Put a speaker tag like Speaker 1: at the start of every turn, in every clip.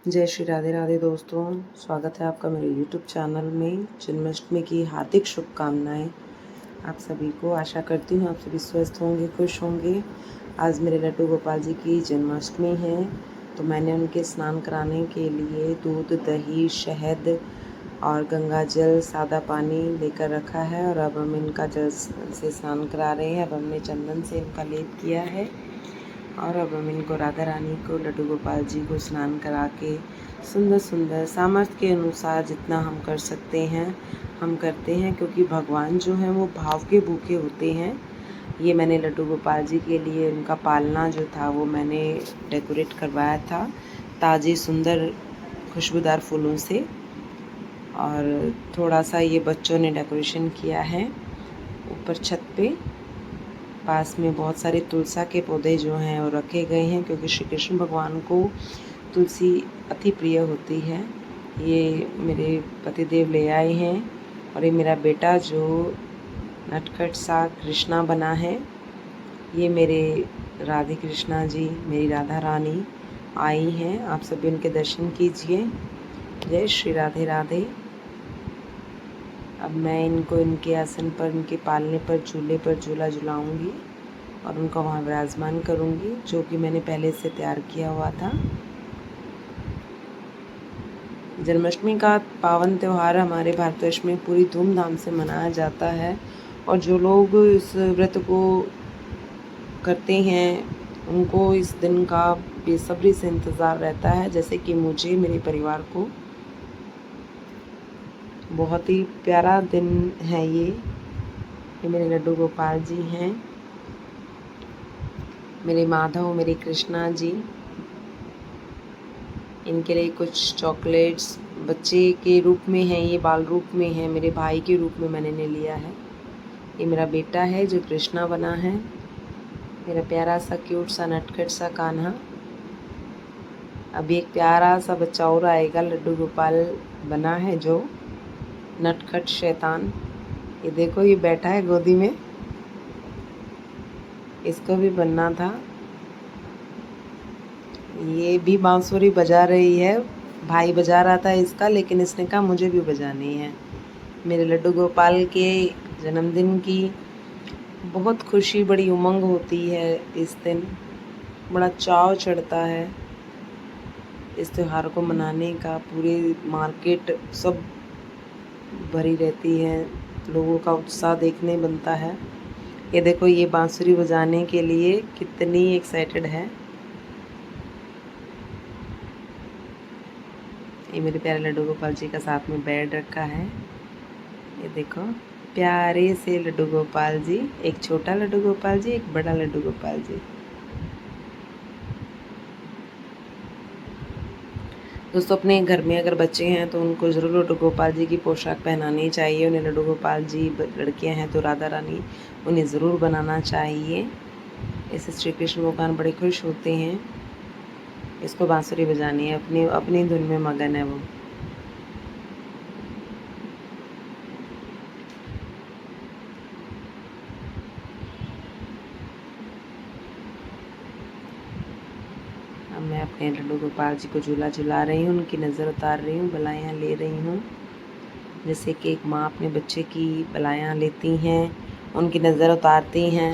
Speaker 1: जय श्री राधे राधे दोस्तों, स्वागत है आपका मेरे YouTube चैनल में। जन्माष्टमी की हार्दिक शुभकामनाएं आप सभी को। आशा करती हूँ आप सभी स्वस्थ होंगे, खुश होंगे। आज मेरे लड्डू गोपाल जी की जन्माष्टमी है, तो मैंने उनके स्नान कराने के लिए दूध, दही, शहद और गंगा जल, सादा पानी लेकर रखा है। और अब हम इनका जल से स्नान करा रहे हैं। अब हमने चंदन से इनका लेप किया है और अब हम इनको, राधा रानी को, लड्डू गोपाल जी को स्नान करा के सुंदर सुंदर सामर्थ्य के अनुसार जितना हम कर सकते हैं हम करते हैं, क्योंकि भगवान जो हैं वो भाव के भूखे होते हैं। ये मैंने लड्डू गोपाल जी के लिए उनका पालना जो था वो मैंने डेकोरेट करवाया था ताज़े सुंदर खुशबूदार फूलों से। और थोड़ा सा ये बच्चों ने डेकोरेशन किया है ऊपर छत पे। पास में बहुत सारे तुलसा के पौधे जो हैं वो रखे गए हैं, क्योंकि श्री कृष्ण भगवान को तुलसी अति प्रिय होती है। ये मेरे पतिदेव ले आए हैं और ये मेरा बेटा जो नटखट सा कृष्णा बना है। ये मेरे राधे कृष्णा जी, मेरी राधा रानी आई हैं। आप सभी उनके दर्शन कीजिए। जय श्री राधे राधे। अब मैं इनको इनके आसन पर, इनके पालने पर, झूले पर झूला झुलाऊंगी और उनको वहाँ विराजमान करूंगी, जो कि मैंने पहले से तैयार किया हुआ था। जन्माष्टमी का पावन त्यौहार हमारे भारतवर्ष में पूरी धूमधाम से मनाया जाता है, और जो लोग इस व्रत को करते हैं उनको इस दिन का बेसब्री से इंतज़ार रहता है। जैसे कि मुझे, मेरे परिवार को बहुत ही प्यारा दिन है ये मेरे लड्डू गोपाल जी हैं, मेरे माधव, मेरे कृष्णा जी। इनके लिए कुछ चॉकलेट्स बच्चे के रूप में हैं, ये बाल रूप में है, मेरे भाई के रूप में मैंने इन्हें लिया है। ये मेरा बेटा है जो कृष्णा बना है, मेरा प्यारा सा क्यूट सा नटखट सा कान्हा। अभी एक प्यारा सा बच्चा और आएगा, लड्डू गोपाल बना है जो नटखट शैतान। ये देखो, ये बैठा है गोदी में, इसको भी बनना था। ये भी बांसुरी बजा रही है, भाई बजा रहा था इसका, लेकिन इसने कहा मुझे भी बजानी है। मेरे लड्डू गोपाल के जन्मदिन की बहुत खुशी, बड़ी उमंग होती है इस दिन, बड़ा चाव चढ़ता है इस त्यौहार को मनाने का। पूरे मार्केट सब भरी रहती है, लोगों का उत्साह देखने बनता है। ये देखो, ये बांसुरी बजाने के लिए कितनी एक्साइटेड है। ये मेरे प्यारे लड्डू गोपाल जी का साथ में बेड रखा है। ये देखो, प्यारे से लड्डू गोपाल जी, एक छोटा लड्डू गोपाल जी, एक बड़ा लड्डू गोपाल जी। दोस्तों, अपने घर में अगर बच्चे हैं तो उनको ज़रूर लड्डू गोपाल जी की पोशाक पहनानी चाहिए। उन्हें लड्डू गोपाल जी, लड़कियां हैं तो राधा रानी, उन्हें ज़रूर बनाना चाहिए। इससे श्री कृष्ण भगवान बड़े खुश होते हैं। इसको बांसुरी बजानी है, अपनी अपनी धुन में मगन है वो। अब मैं अपने लड्डू गोपाल जी को झूला झुला रही हूँ, उनकी नज़र उतार रही हूँ, बलाइयाँ ले रही हूँ। जैसे कि एक माँ अपने बच्चे की बलाइयाँ लेती हैं, उनकी नज़र उतारती हैं।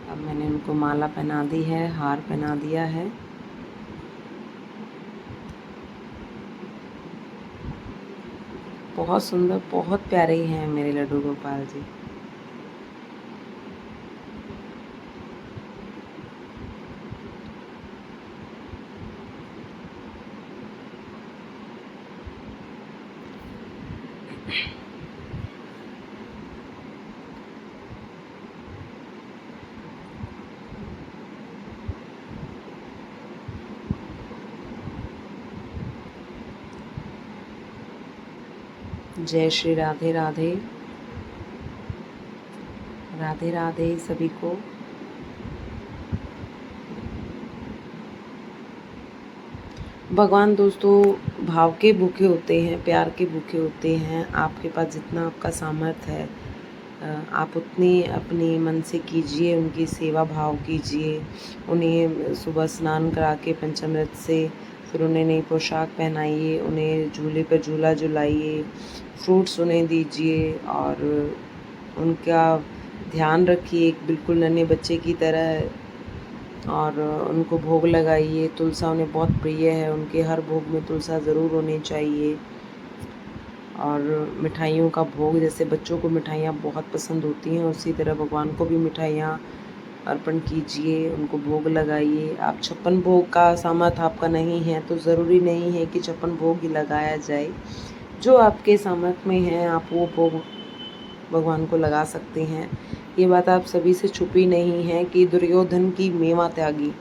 Speaker 1: अब मैंने उनको माला पहना दी है, हार पहना दिया है। बहुत सुंदर, बहुत प्यारे हैं मेरे लड्डू गोपाल जी। जय श्री राधे राधे। राधे राधे सभी को। भगवान दोस्तों भाव के भूखे होते हैं, प्यार के भूखे होते हैं। आपके पास जितना आपका सामर्थ्य है आप उतनी अपने मन से कीजिए, उनकी सेवा भाव कीजिए। उन्हें सुबह स्नान करा के पंचामृत से फिर उन्हें नई पोशाक पहनाइए, उन्हें झूले पर झूला झुलाइए, फ्रूट्स उन्हें दीजिए और उनका ध्यान रखिए एक बिल्कुल नन्हे बच्चे की तरह। और उनको भोग लगाइए। तुलसा उन्हें बहुत प्रिय है, उनके हर भोग में तुलसा ज़रूर होनी चाहिए। और मिठाइयों का भोग, जैसे बच्चों को मिठाइयाँ बहुत पसंद होती हैं, उसी तरह भगवान को भी मिठाइयाँ अर्पण कीजिए, उनको भोग लगाइए। आप 56 भोग का सामर्थ्य आपका नहीं है तो ज़रूरी नहीं है कि 56 भोग ही लगाया जाए। जो आपके सामर्थ्य में है आप वो भोग भगवान को लगा सकते हैं। ये बात आप सभी से छुपी नहीं है कि दुर्योधन की मेवा त्यागी,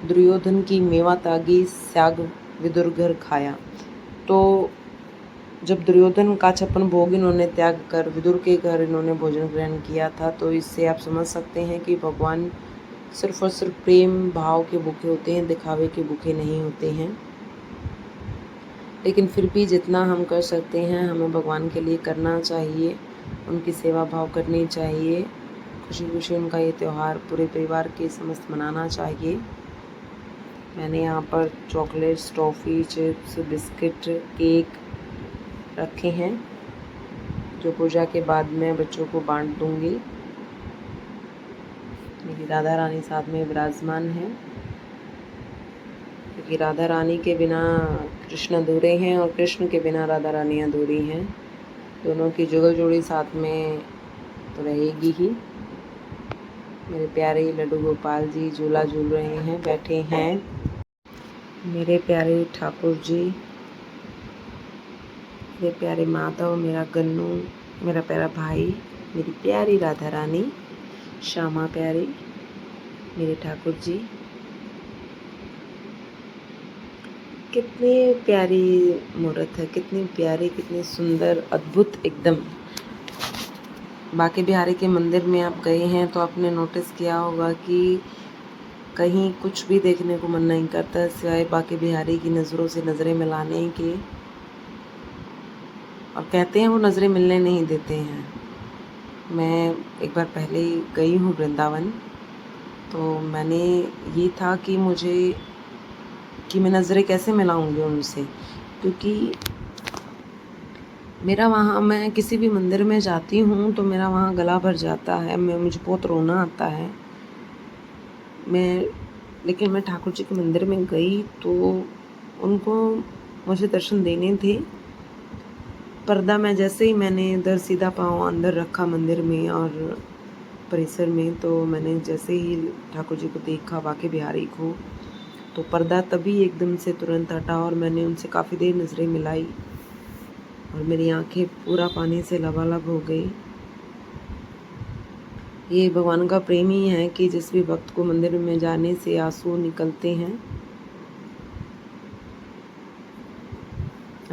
Speaker 1: दुर्योधन की मेवा त्यागी त्याग विदुर घर खाया। तो जब दुर्योधन का 56 भोग इन्होंने त्याग कर विदुर के घर इन्होंने भोजन ग्रहण किया था, तो इससे आप समझ सकते हैं कि भगवान सिर्फ और सिर्फ प्रेम भाव के भूखे होते हैं, दिखावे के भूखे नहीं होते हैं। लेकिन फिर भी जितना हम कर सकते हैं हमें भगवान के लिए करना चाहिए, उनकी सेवा भाव करनी चाहिए। खुशी खुशी उनका ये त्यौहार पूरे परिवार के समस्त मनाना चाहिए। मैंने यहाँ पर chocolates, toffee, chips, biscuit, cake रखे हैं जो पूजा के बाद मैं बच्चों को बांट दूँगी। मेरी राधा रानी साथ में विराजमान है, क्योंकि राधा रानी के बिना कृष्ण अधूरे हैं और कृष्ण के बिना राधा रानी अधूरी हैं। दोनों की जुगल जोड़ी साथ में तो रहेगी ही। मेरे प्यारे लड्डू गोपाल जी झूला झूल रहे हैं, बैठे हैं। मेरे प्यारे ठाकुर जी, मेरे प्यारे माधव, मेरा गन्नू, मेरा प्यारा भाई, मेरी प्यारी राधा रानी, श्यामा प्यारी, मेरे ठाकुर जी। कितनी प्यारी मूर्त है, कितनी प्यारी, कितनी सुंदर, अद्भुत एकदम। बांके बिहारी के मंदिर में आप गए हैं तो आपने नोटिस किया होगा कि कहीं कुछ भी देखने को मन नहीं करता सिवाय बांके बिहारी की नज़रों से नज़रें मिलाने के। और कहते हैं वो नज़रें मिलने नहीं देते हैं। मैं एक बार पहले गई हूँ वृंदावन, तो मैंने ये था कि मैं नज़रें कैसे मिलाऊंगी उनसे, क्योंकि मेरा वहाँ, मैं किसी भी मंदिर में जाती हूँ तो मेरा वहाँ गला भर जाता है, मुझे बहुत रोना आता है। लेकिन मैं ठाकुर जी के मंदिर में गई तो उनको मुझे दर्शन देने थे। पर्दा में जैसे ही मैंने इधर सीधा पाँव अंदर रखा मंदिर में और परिसर में, तो मैंने जैसे ही ठाकुर जी को देखा, बांके बिहारी को, तो पर्दा तभी एकदम से तुरंत हटा और मैंने उनसे काफ़ी देर नज़रें मिलाई और मेरी आंखें पूरा पानी से लबालब हो गई। ये भगवान का प्रेम ही है कि जिस भी भक्त को मंदिर में जाने से आंसू निकलते हैं।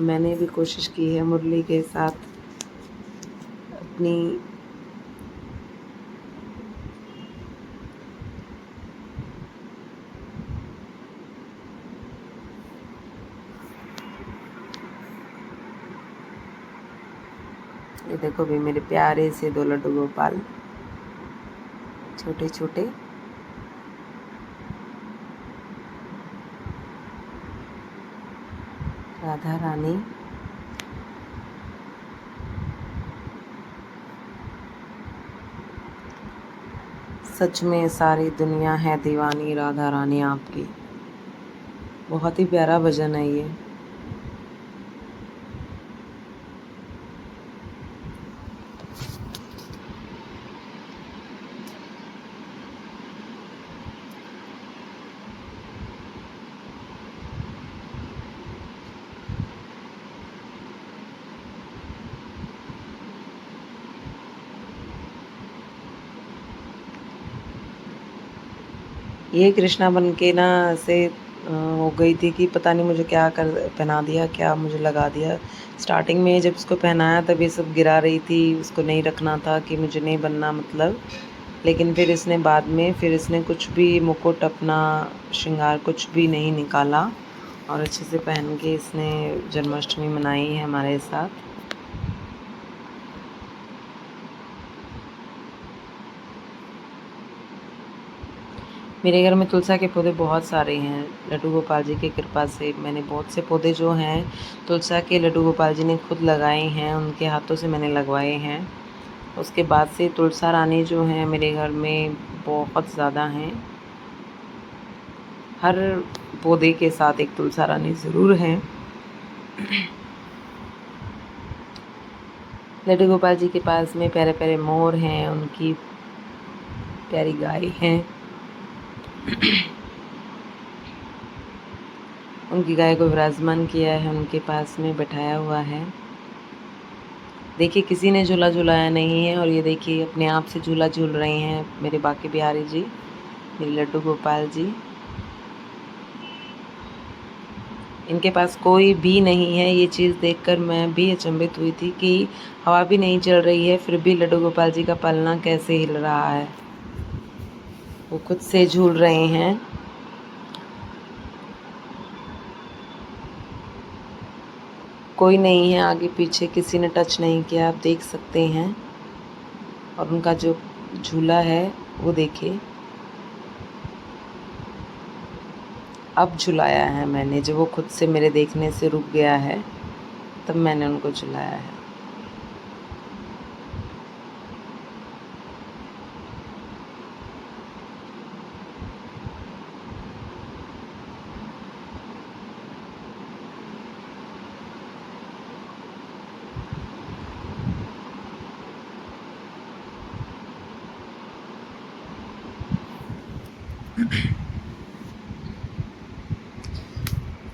Speaker 1: मैंने भी कोशिश की है मुरली के साथ अपनी ये देखो भी मेरे प्यारे से 2 लड्डू गोपाल, छोटे छोटे। राधा रानी, सच में सारी दुनिया है दीवानी राधा रानी आपकी। बहुत ही प्यारा भजन है ये। ये कृष्णा बन के ना ऐसे हो गई थी कि पता नहीं मुझे क्या कर पहना दिया, क्या मुझे लगा दिया। स्टार्टिंग में जब इसको पहनाया तब ये सब गिरा रही थी, उसको नहीं रखना था कि मुझे नहीं बनना मतलब। लेकिन फिर इसने बाद में कुछ भी मुकुट अपना श्रृंगार कुछ भी नहीं निकाला और अच्छे से पहन के इसने जन्माष्टमी मनाई है हमारे साथ। मेरे घर में तुलसा के पौधे बहुत सारे हैं। लड्डू गोपाल जी की कृपा से मैंने बहुत से पौधे जो हैं तुलसा के लड्डू गोपाल जी ने खुद लगाए हैं, उनके हाथों से मैंने लगवाए हैं। उसके बाद से तुलसा रानी जो हैं मेरे घर में बहुत ज़्यादा हैं। हर पौधे के साथ एक तुलसा रानी ज़रूर है। लड्डू गोपाल जी के पास में प्यारे प्यारे मोर हैं, उनकी प्यारी गाय हैं। उनकी गाय को विराजमान किया है, उनके पास में बैठाया हुआ है। देखिए किसी ने झूला झुलाया नहीं है और ये देखिए अपने आप से झूला झूल रहे हैं मेरे बाकी बिहारी जी, मेरे लड्डू गोपाल जी। इनके पास कोई भी नहीं है। ये चीज़ देखकर मैं भी अचंभित हुई थी कि हवा भी नहीं चल रही है फिर भी लड्डू गोपाल जी का पलना कैसे हिल रहा है। वो खुद से झूल रहे हैं। कोई नहीं है आगे पीछे, किसी ने टच नहीं किया, आप देख सकते हैं। और उनका जो झूला है वो देखिए, अब झुलाया है मैंने। जब वो खुद से मेरे देखने से रुक गया है तब मैंने उनको झुलाया है।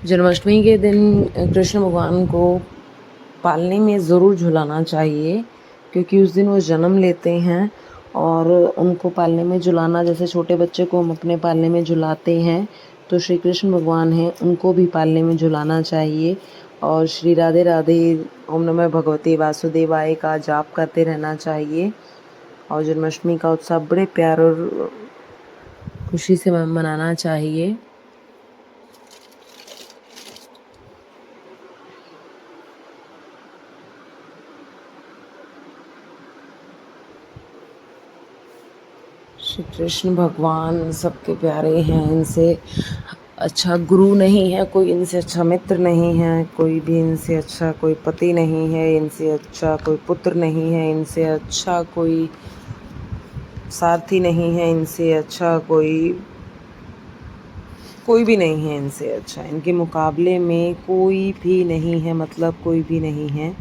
Speaker 1: जन्माष्टमी के दिन कृष्ण भगवान को पालने में ज़रूर झुलाना चाहिए, क्योंकि उस दिन वो जन्म लेते हैं और उनको पालने में झुलाना, जैसे छोटे बच्चे को हम अपने पालने में झुलाते हैं तो श्री कृष्ण भगवान हैं उनको भी पालने में झुलाना चाहिए। और श्री राधे राधे ओम नमः भगवते वासुदेवाय का जाप करते रहना चाहिए। और जन्माष्टमी का उत्सव बड़े प्यार और खुशी से मनाना चाहिए। श्री कृष्ण भगवान सबके प्यारे हैं, इनसे अच्छा गुरु नहीं है कोई, इनसे अच्छा मित्र नहीं है कोई भी, इनसे अच्छा कोई पति नहीं है, इनसे अच्छा कोई पुत्र नहीं है, इनसे अच्छा कोई सारथी नहीं है, इनसे अच्छा कोई भी नहीं है। इनसे अच्छा इनके मुकाबले में कोई भी नहीं है, मतलब कोई भी नहीं है।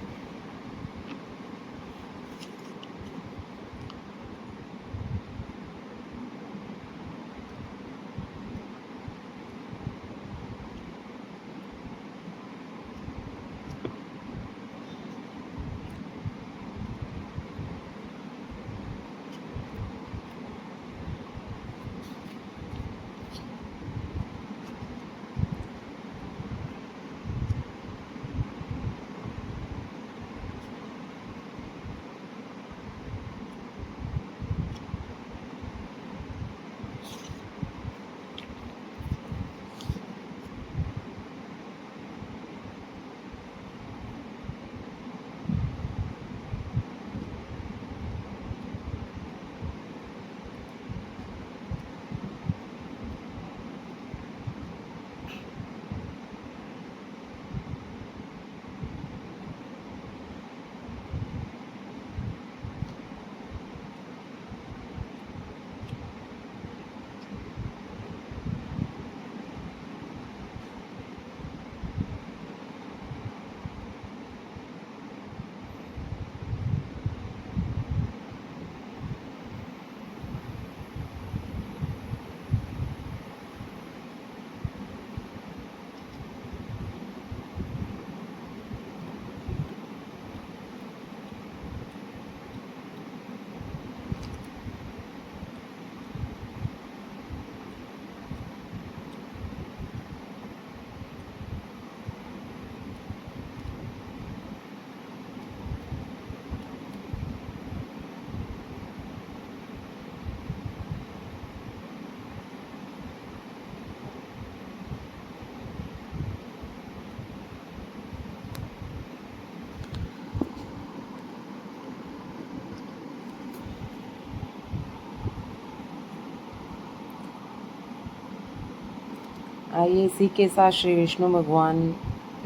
Speaker 1: आइए इसी के साथ श्री विष्णु भगवान,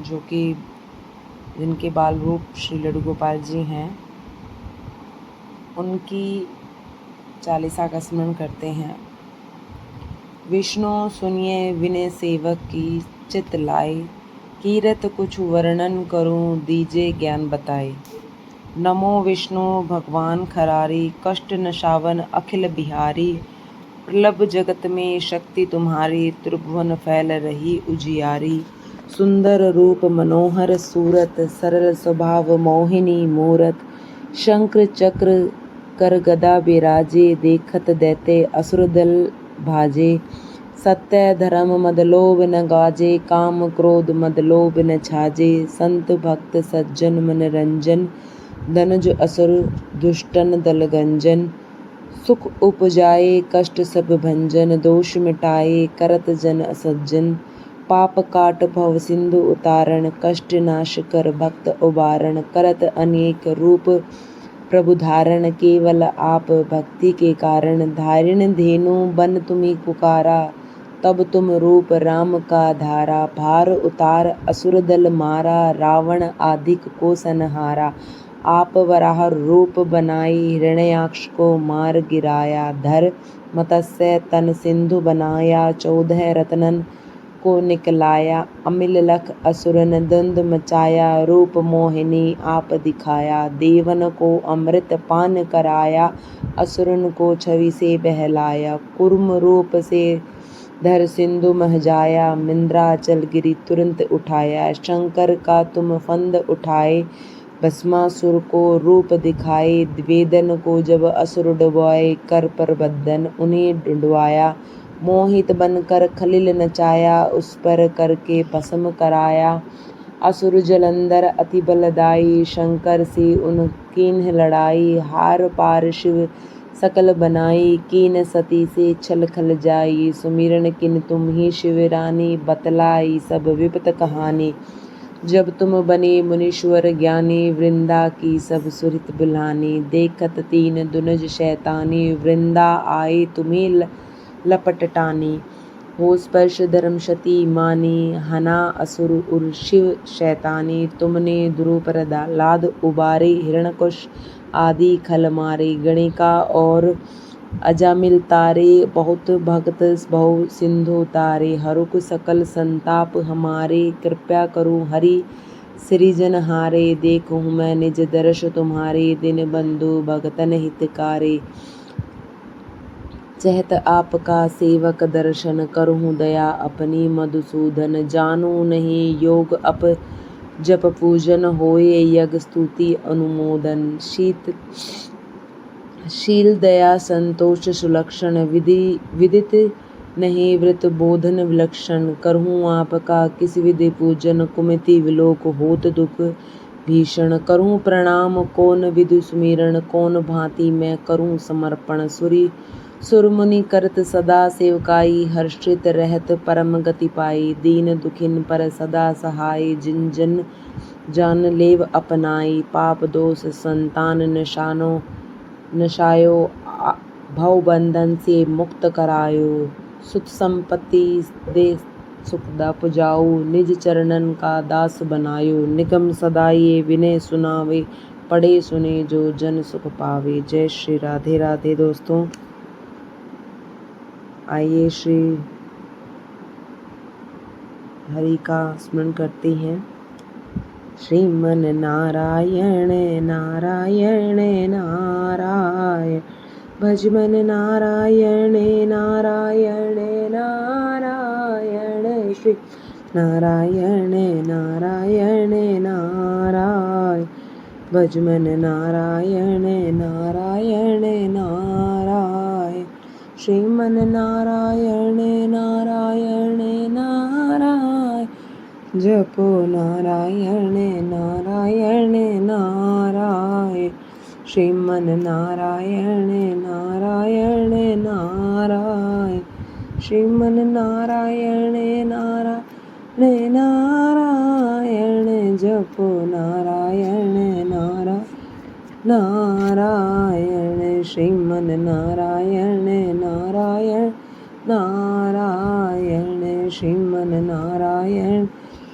Speaker 1: जो कि जिनके बाल रूप श्री लड्डू गोपाल जी हैं, उनकी चालीसा का स्मरण करते हैं। विष्णु सुनिए विनय सेवक की चित लाए, कीरत कुछ वर्णन करूं दीजे ज्ञान बताए। नमो विष्णु भगवान खरारी, कष्ट नशावन अखिल बिहारी। प्रलभ जगत में शक्ति तुम्हारी, त्रिभुवन फैल रही उजियारी। सुंदर रूप मनोहर सूरत, सरल स्वभाव मोहिनी मूरत। शंकर चक्र कर गदा बिराजे, देखत दैते असुर दल भाजे। सत्य धर्म मद लोभ न गाजे, काम क्रोध मद लोभ न छाजे। संत भक्त सज्जन मन रंजन, धनुज असुर दुष्टन दल गंजन। सुख उपजाए कष्ट सब भंजन, दोष मिटाए करत जन असज्जन। पाप काट भव सिंधु उतारण, कष्ट नाश कर भक्त उबारण। करत अनेक रूप प्रभु धारण, केवल आप भक्ति के कारण। धारिण धेनु बन तुम्ही पुकारा, तब तुम रूप राम का धारा। भार उतार असुर दल मारा, रावण आदिक को संहारा। आप वराह रूप बनाई, हिरण्याक्ष को मार गिराया। धर मत्स्य तन सिंधु बनाया, 14 रत्नन को निकलाया। अमिल लख असुरन द्वंद मचाया, रूप मोहिनी आप दिखाया। देवन को अमृत पान कराया, असुरन को छवि से बहलाया। कुर्म रूप से धर सिंधु मह जाया, मिंद्राचल गिरि तुरंत उठाया। शंकर का तुम फंद उठाए, भस्मासुर को रूप दिखाए। द्वेदन को जब असुर डुबाए, कर पर बदन उन्हें डुडवाया। मोहित बनकर खलिल नचाया, उस पर करके भस्म कराया। असुर जलंधर अति बलदाई, शंकर से उन कीन्ह लड़ाई। हार पार शिव सकल बनाई, कीन सती से छल खल जाई। सुमिरन किन तुम ही शिव रानी, बतलाई सब विपत कहानी। जब तुम बने मुनीश्वर ज्ञानी, वृंदा की सब सुरत बुलानी। देखत तीन दुनज शैतानी, वृंदा आए तुम्हें लपट टानी। हो स्पर्श धर्म शती मानी, हना असुर उर शिव शैतानी। तुमने द्रुपर लाद उबारे, हिरण्यकुश आदि खल मारे। गणिका और अजामिल तारे, बहुत भक्त भव सिंधु तारे। हरुक सकल संताप हमारे, कृपया करो हरि सृजन हारे। देखूँ मैं निज दर्श तुम्हारे, दिन बंधु भगतन हितकारे। चहत आपका सेवक दर्शन, करूँ दया अपनी मधुसूदन। जानू नहीं योग अप जप पूजन, होए यज्ञ स्तुति अनुमोदन। शील दया संतोष सुलक्षण, विदित नहीं व्रत बोधन विलक्षण। करहूँ आपका किस विधि पूजन, कुमति विलोक होत दुख भीषण। करूँ प्रणाम कौन विधि सुमिरन, कौन भांति मैं करूँ समर्पण। सुरमुनि करत सदा सेवकाई, हर्षित रहत परम गति पाई। दीन दुखिन पर सदा सहाय, जिन जन जान लेव अपनाई। पाप दोष संतान नशायो, भव बंधन से मुक्त करायो। सुख संपत्ति दे सुखदा पुजाऊ, निज चरणन का दास बनायो। निगम सदा ये विनय सुनावे, पढ़े सुने जो जन सुख पावे। जय श्री राधे राधे। दोस्तों आइए श्री हरि का स्मरण करते हैं। श्रीमन नारायण नारायण नारायण, भजमन नारायण नारायण नारायण। श्री नारायण नारायण नारायण, भजमन नारायण नारायण नारायण। श्रीमन नारायण नारायण नारायण, जपो नारायण नारायण नारायण। श्रीमन नारायण नारायण नारायण, श्रीमन नारायण नारायण नारायण। जपो नारायण नारायण, श्रीमन नारायण नारायण नारायण। नारायण श्रीमन नारायण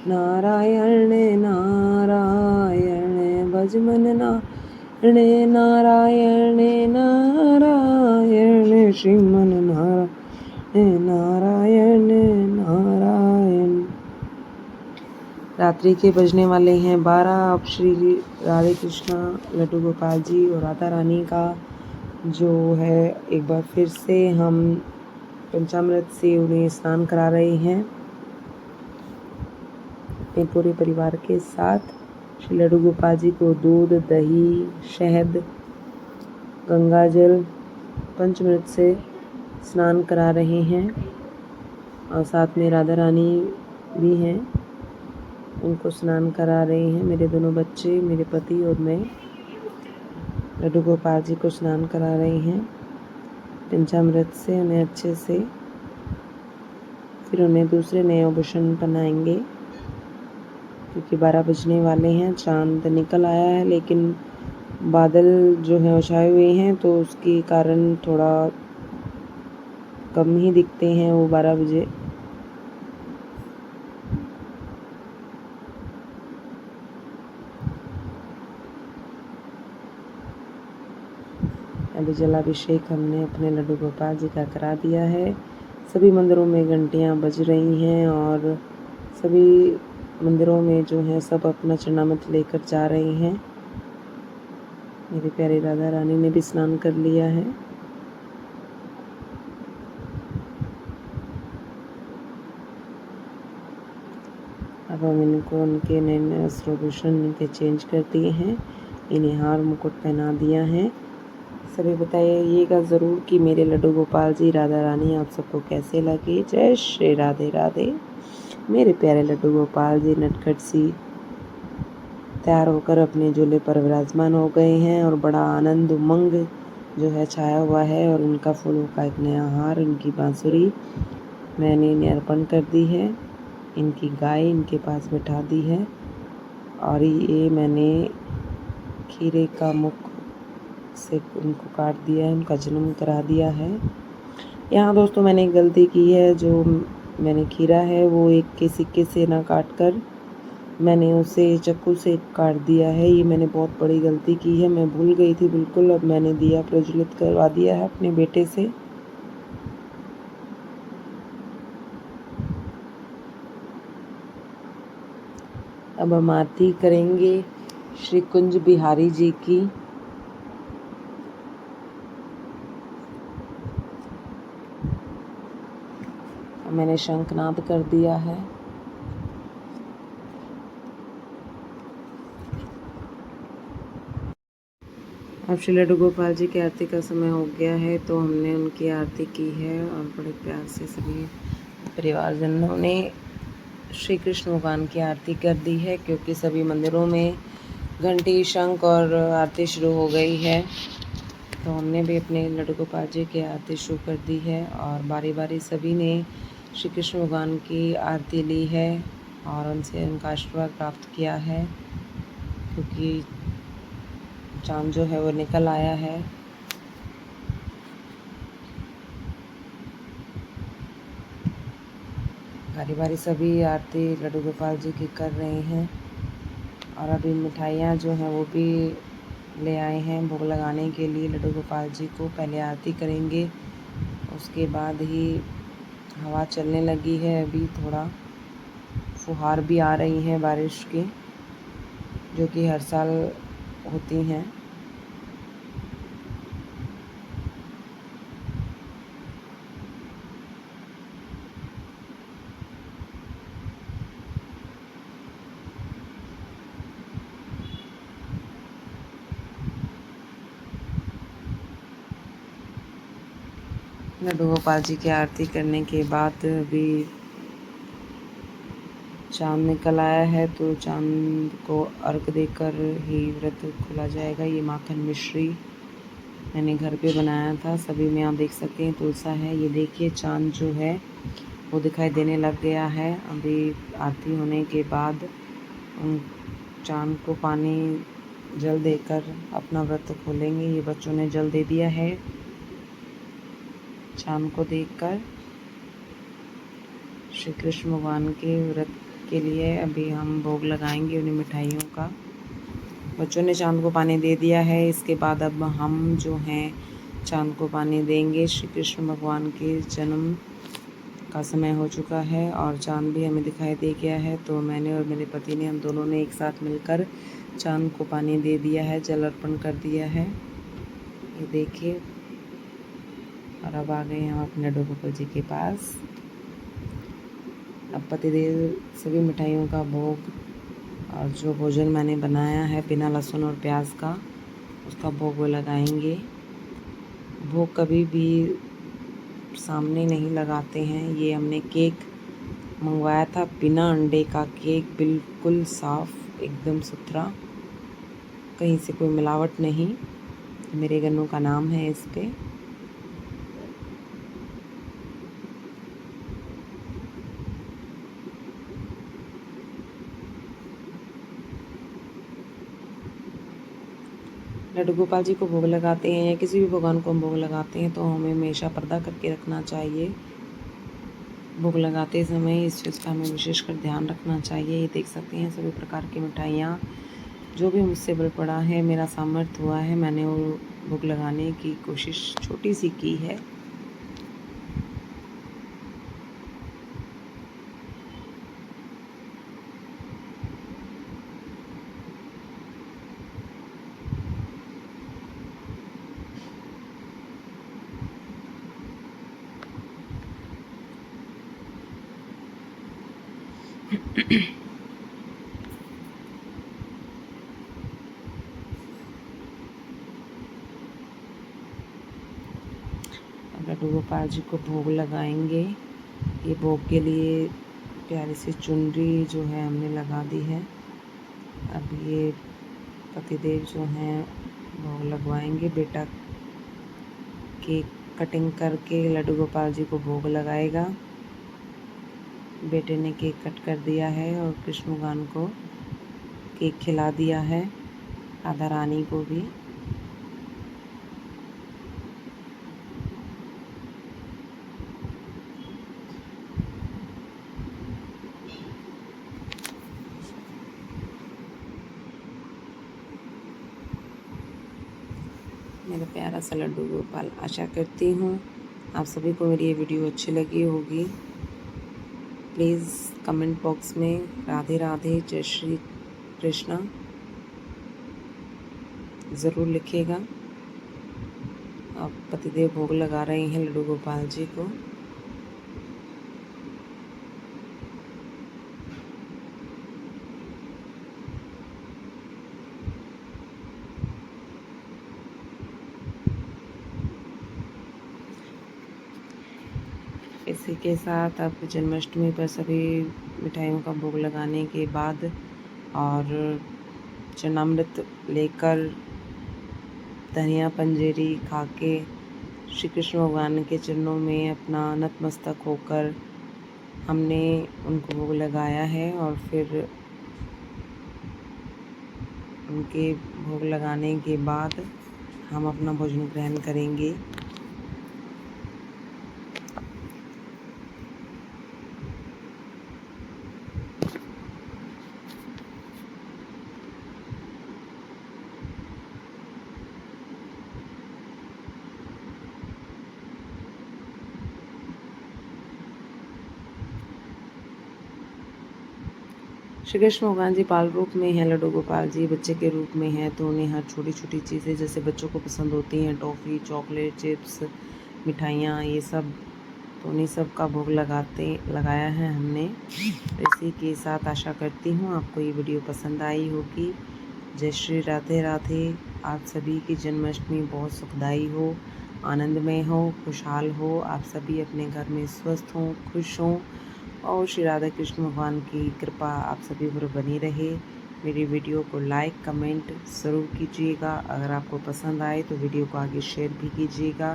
Speaker 1: नारायण नारायण भजमन नारायण नारायण नारायण श्रीमन नारायण नारायण नारायण। रात्रि के बजने वाले हैं 12। अब श्री राधे कृष्णा लड्डू गोपाल जी और राधा रानी का जो है एक बार फिर से हम पंचामृत से उन्हें स्नान करा रहे हैं अपने पूरे परिवार के साथ। श्री लड्डू गोपाल जी को दूध, दही, शहद, गंगाजल, पंचामृत से स्नान करा रहे हैं और साथ में राधा रानी भी हैं, उनको स्नान करा रहे हैं। मेरे दोनों बच्चे, मेरे पति और मैं लड्डू गोपाल जी को स्नान करा रहे हैं पंचामृत से उन्हें अच्छे से। फिर उन्हें दूसरे नए आभूषण पहनाएंगे क्योंकि 12 बजने वाले हैं। चांद निकल आया है लेकिन बादल जो है छाए हुए हैं तो उसके कारण थोड़ा कम ही दिखते हैं वो 12 बजे। अभी जलाभिषेक हमने अपने लड्डू गोपाल जी का करा दिया है। सभी मंदिरों में घंटियां बज रही हैं और सभी मंदिरों में जो है सब अपना चरणामृत लेकर जा रहे हैं। मेरी प्यारी राधा रानी ने भी स्नान कर लिया है। अब हम इनको उनके नए नए वस्त्राभूषण इनके चेंज कर दिए हैं, इन्हें हार मुकुट पहना दिया है। सभी बताइएगा ज़रूर कि मेरे लड्डू गोपाल जी राधा रानी आप सबको कैसे लगे। जय श्री राधे राधे। मेरे प्यारे लड्डू गोपाल जी नटखट सी तैयार होकर अपने झूले पर विराजमान हो गए हैं और बड़ा आनंद उमंग जो है छाया हुआ है। और उनका फूलों का एक नया हार, उनकी बांसुरी मैंने इन्हें अर्पण कर दी है। इनकी गाय इनके पास बैठा दी है और ये मैंने खीरे का मुख से उनको काट दिया है, उनका जन्म करा दिया है। यहाँ दोस्तों मैंने एक गलती की है, जो मैंने खीरा है वो एक के सिक्के से ना काट कर मैंने उसे चाकू से काट दिया है। ये मैंने बहुत बड़ी गलती की है, मैं भूल गई थी बिल्कुल। अब मैंने दिया प्रज्वलित करवा दिया है अपने बेटे से। अब हम आरती करेंगे श्री कुंज बिहारी जी की। मैंने शंखनाद कर दिया है। अब श्री लड्डू गोपाल जी की आरती का समय हो गया है तो हमने उनकी आरती की है और बड़े प्यार से सभी परिवारजनों ने श्री कृष्ण भगवान की आरती कर दी है क्योंकि सभी मंदिरों में घंटी, शंख और आरती शुरू हो गई है। तो हमने भी अपने लड्डू गोपाल जी की आरती शुरू कर दी है और बारी बारी सभी ने श्री कृष्ण भगवान की आरती ली है और उनसे उनका आशीर्वाद प्राप्त किया है क्योंकि चाँद जो है वो निकल आया है। बारी बारी सभी आरती लड्डू गोपाल जी की कर रहे हैं और अभी मिठाइयाँ जो हैं वो भी ले आए हैं भोग लगाने के लिए लड्डू गोपाल जी को। पहले आरती करेंगे, उसके बाद ही हवा चलने लगी है। अभी थोड़ा फुहार भी आ रही हैं बारिश की, जो कि हर साल होती हैं। लड्डू गोपाल जी की आरती करने के बाद भी चाँद निकल आया है तो चाँद को अर्घ देकर ही व्रत खोला जाएगा। ये माखन मिश्री मैंने घर पे बनाया था, सभी में आप देख सकते हैं तुलसा है। ये देखिए चाँद जो है वो दिखाई देने लग गया है। अभी आरती होने के बाद चाँद को पानी जल देकर अपना व्रत खोलेंगे। ये बच्चों ने जल दे दिया है चाँद को देखकर। श्री कृष्ण भगवान के व्रत के लिए अभी हम भोग लगाएंगे उन्हीं मिठाइयों का। बच्चों ने चाँद को पानी दे दिया है, इसके बाद अब हम जो हैं चाँद को पानी देंगे। श्री कृष्ण भगवान के जन्म का समय हो चुका है और चाँद भी हमें दिखाई दे गया है, तो मैंने और मेरे पति ने, हम दोनों ने एक साथ मिलकर चाँद को पानी दे दिया है, जल अर्पण कर दिया है। ये देखिए, और अब आ गए हम अपने लड्डू गोपाल जी के पास। अब पतिदेव सभी मिठाइयों का भोग और जो भोजन मैंने बनाया है बिना लहसुन और प्याज का, उसका भोग वो लगाएंगे। भोग कभी भी सामने नहीं लगाते हैं। ये हमने केक मंगवाया था, बिना अंडे का केक, बिल्कुल साफ़, एकदम सुथरा, कहीं से कोई मिलावट नहीं। मेरे गन्नों का नाम है इस पे। लड्डू गोपाल जी को भोग लगाते हैं या किसी भी भगवान को हम भोग लगाते हैं तो हमें हमेशा पर्दा करके रखना चाहिए। भोग लगाते समय इस चीज़ का हमें विशेषकर ध्यान रखना चाहिए। ये देख सकते हैं सभी प्रकार की मिठाइयाँ, जो भी मुझसे बल पड़ा है, मेरा सामर्थ्य हुआ है, मैंने वो भोग लगाने की कोशिश छोटी सी की है। लड्डू गोपाल जी को भोग लगाएंगे। ये भोग के लिए प्यारी सी चुनरी जो है हमने लगा दी है। अब ये पतिदेव जो हैं भोग लगवाएंगे। बेटा केक कटिंग करके लड्डू गोपाल जी को भोग लगाएगा। बेटे ने केक कट कर दिया है और कृष्ण भगवान को केक खिला दिया है, राधा रानी को भी। मेरा प्यारा सा लड्डू गोपाल। आशा करती हूँ आप सभी को मेरी ये वीडियो अच्छी लगी होगी। प्लीज़ कमेंट बॉक्स में राधे राधे, जय श्री कृष्णा ज़रूर लिखिएगा। अब पतिदेव भोग लगा रहे हैं लड्डू गोपाल जी को। इसी के साथ अब जन्माष्टमी पर सभी मिठाइयों का भोग लगाने के बाद और चरणामृत लेकर धनिया पंजीरी खा के श्री कृष्ण भगवान के चरणों में अपना नतमस्तक होकर हमने उनको भोग लगाया है। और फिर उनके भोग लगाने के बाद हम अपना भोजन ग्रहण करेंगे। श्री कृष्ण भगवान जी बाल रूप में हैं, लड्डू गोपाल जी बच्चे के रूप में हैं, तो उन्हें हर छोटी छोटी चीज़ें जैसे बच्चों को पसंद होती हैं, टॉफ़ी, चॉकलेट, चिप्स, मिठाइयाँ, ये सब, तो उन्हीं सब का भोग लगाया है हमने। इसी के साथ आशा करती हूँ आपको ये वीडियो पसंद आई होगी। जय श्री राधे राधे। आप सभी की जन्माष्टमी बहुत सुखदायी हो, आनंदमय हो, खुशहाल हो। आप सभी अपने घर में स्वस्थ हों, खुश हों और श्री राधा कृष्ण भगवान की कृपा आप सभी पर बनी रहे। मेरी वीडियो को लाइक कमेंट ज़रूर कीजिएगा। अगर आपको पसंद आए तो वीडियो को आगे शेयर भी कीजिएगा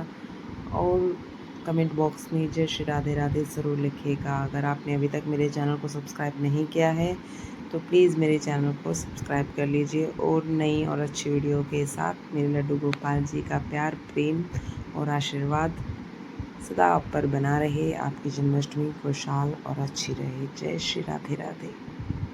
Speaker 1: और कमेंट बॉक्स में जय श्री राधे राधे ज़रूर लिखिएगा। अगर आपने अभी तक मेरे चैनल को सब्सक्राइब नहीं किया है तो प्लीज़ मेरे चैनल को सब्सक्राइब कर लीजिए और नई और अच्छी वीडियो के साथ मेरे लड्डू गोपाल जी का प्यार, प्रेम और आशीर्वाद सदा आप पर बना रहे। आपकी जन्माष्टमी खुशहाल और अच्छी रहे। जय श्री राधे राधे।